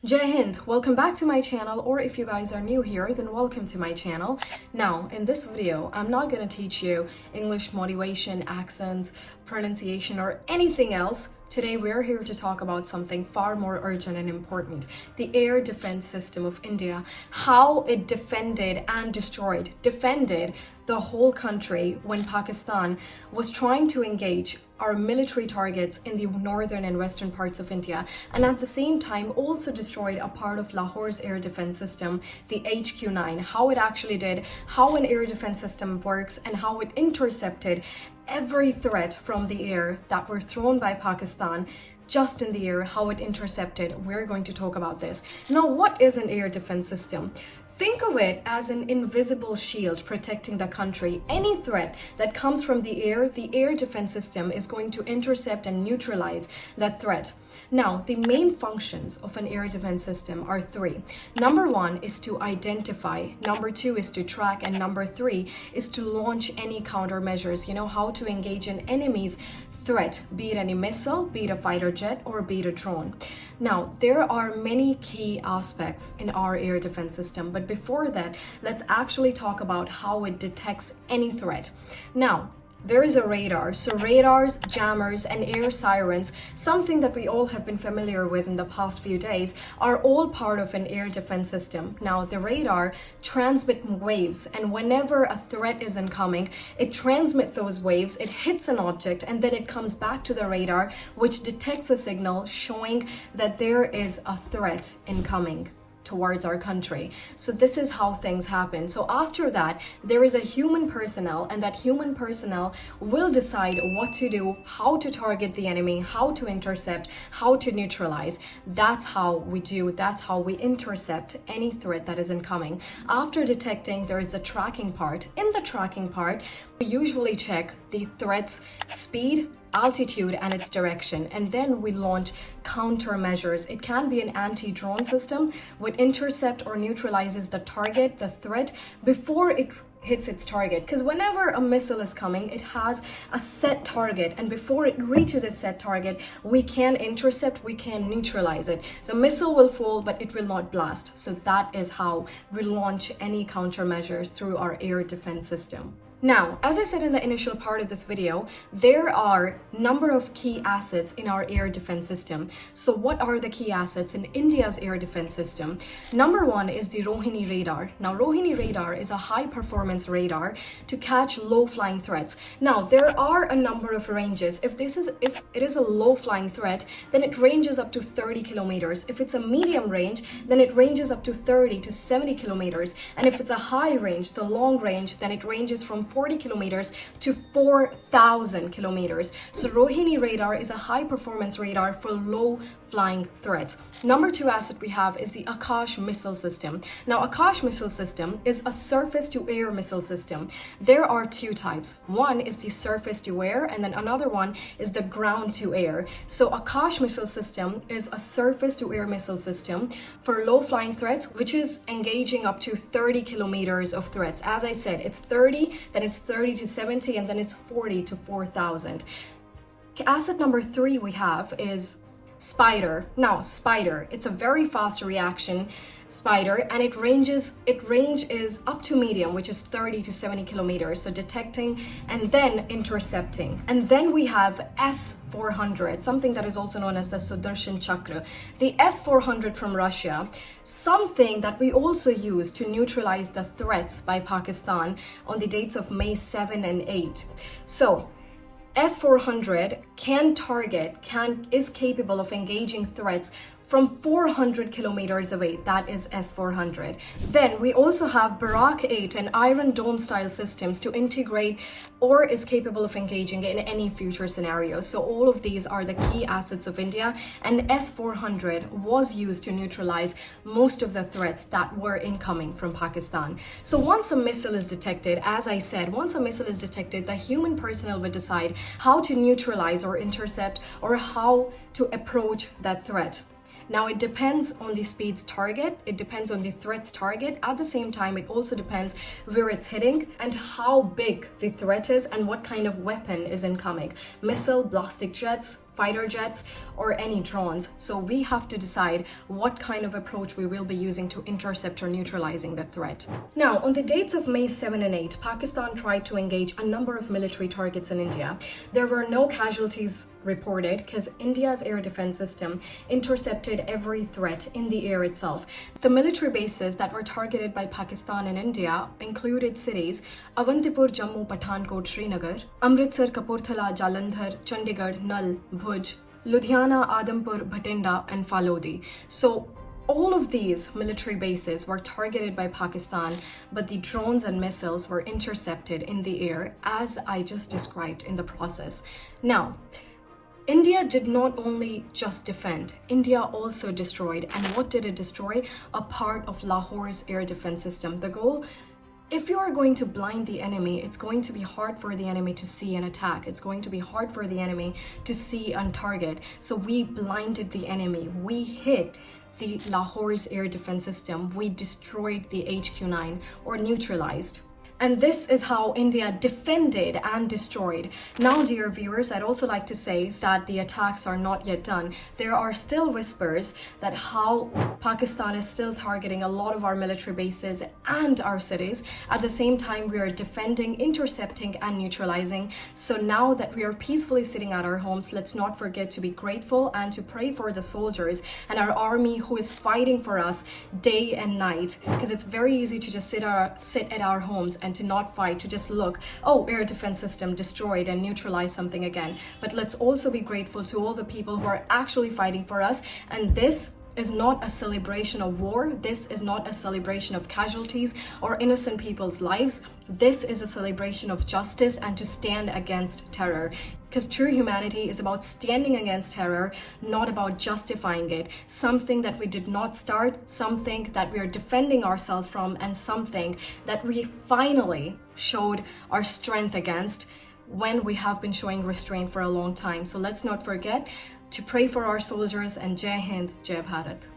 Jai Hind, welcome back to my channel, or if you guys are new here, then welcome to my channel. Now, in this video, I'm not going to teach you English motivation, accents, pronunciation, or anything else. Today, we're here to talk about something far more urgent and important: the air defense system of India, how it defended the whole country when Pakistan was trying to engage our military targets in the northern and western parts of India, and at the same time also destroyed a part of Lahore's air defense system, the HQ-9, how it actually did, how an air defense system works, and how it intercepted every threat from the air that were thrown by Pakistan. Just in the air, how it intercepted. We're going to talk about this. Now, what is an air defense system? Think of it as an invisible shield protecting the country. Any threat that comes from the air defense system is going to intercept and neutralize that threat. Now, the main functions of an air defense system are three. Number one is to identify, number two is to track, and number three is to launch any countermeasures. You know, how to engage an enemy's threat, be it any missile, be it a fighter jet, or be it a drone. Now, there are many key aspects in our air defense system, but before that, let's actually talk about how it detects any threat. Now, there is a radar. So radars, jammers, and air sirens, something that we all have been familiar with in the past few days, are all part of an air defense system. Now, the radar transmits waves, and whenever a threat is incoming, it transmits those waves, it hits an object, and then it comes back to the radar, which detects a signal showing that there is a threat incoming towards our country. So this is how things happen. So after that, there is a human personnel, and that human personnel will decide what to do, how to target the enemy, how to intercept, how to neutralize. That's how we intercept any threat that is incoming. After detecting, there is a tracking part. In the tracking part, we usually check the threat's speed, altitude, and its direction, and then we launch countermeasures. It can be an anti-drone system which intercept or neutralizes the target, the threat, before it hits its target, because whenever a missile is coming, it has a set target, and before it reaches its set target, we can intercept, we can neutralize it. The missile will fall, but it will not blast. So that is how we launch any countermeasures through our air defense system. Now, as I said in the initial part of this video, there are a number of key assets in our air defense system. So what are the key assets in India's air defense system? Number one is the Rohini Radar. Now, Rohini Radar is a high-performance radar to catch low-flying threats. Now, there are a number of ranges. If it is a low-flying threat, then it ranges up to 30 kilometers. If it's a medium range, then it ranges up to 30 to 70 kilometers. And if it's a high range, the long range, then it ranges from 40 kilometers to 4,000 kilometers. So Rohini Radar is a high-performance radar for low-flying threats. Number two asset we have is the Akash missile system. Now, Akash missile system is a surface-to-air missile system. There are two types. One is the surface-to-air, and then another one is the ground-to-air. So Akash missile system is a surface-to-air missile system for low-flying threats, which is engaging up to 30 kilometers of threats. As I said, it's 30, then it's 30 to 70, and then it's 40 to 4,000. Asset number three we have is Spider. Now, Spider, it's a very fast reaction spider, and its range is up to medium, which is 30 to 70 kilometers. So detecting and then intercepting. And then we have S-400, something that is also known as the Sudarshan Chakra. The S-400 from Russia, something that we also use to neutralize the threats by Pakistan on the dates of May 7 and 8. So S-400 is capable of engaging threats from 400 kilometers away. That is S-400. Then we also have Barak 8 and Iron Dome style systems to integrate or is capable of engaging in any future scenario. So all of these are the key assets of India, and S-400 was used to neutralize most of the threats that were incoming from Pakistan. So once a missile is detected, as I said, the human personnel will decide how to neutralize or intercept or how to approach that threat. Now, it depends on the speed's target, it depends on the threat's target. At the same time, it also depends where it's hitting and how big the threat is and what kind of weapon is incoming. Missile, ballistic jets, fighter jets or any drones. So we have to decide what kind of approach we will be using to intercept or neutralizing the threat. Now, on the dates of May 7 and 8, Pakistan tried to engage a number of military targets in India. There were no casualties reported because India's air defense system intercepted every threat in the air itself. The military bases that were targeted by Pakistan and India included cities Avantipur, Jammu, Pathankot, Srinagar, Amritsar, Kapurthala, Jalandhar, Chandigarh, Nal, Bhuj, Ludhiana, Adampur, Bhatinda, and Falodi. So all of these military bases were targeted by Pakistan, but the drones and missiles were intercepted in the air, as I just described in the process. Now, India did not only just defend, India also destroyed. And what did it destroy? A part of Lahore's air defense system. The goal, if you are going to blind the enemy, it's going to be hard for the enemy to see an attack. It's going to be hard for the enemy to see and target. So we blinded the enemy. We hit the Lahore's air defense system. We destroyed the HQ-9 or neutralized. And this is how India defended and destroyed. Now, dear viewers, I'd also like to say that the attacks are not yet done. There are still whispers that how Pakistan is still targeting a lot of our military bases and our cities. At the same time, we are defending, intercepting, and neutralizing. So now that we are peacefully sitting at our homes, let's not forget to be grateful and to pray for the soldiers and our army who is fighting for us day and night. Because it's very easy to just sit at our homes and to not fight, to just look, oh, air defense system destroyed, and neutralize something again. But let's also be grateful to all the people who are actually fighting for us. And this is not a celebration of war. This is not a celebration of casualties or innocent people's lives. This is a celebration of justice and to stand against terror. Because true humanity is about standing against terror, not about justifying it. Something that we did not start, something that we are defending ourselves from, and something that we finally showed our strength against when we have been showing restraint for a long time. So let's not forget to pray for our soldiers, and Jai Hind, Jai Bharat.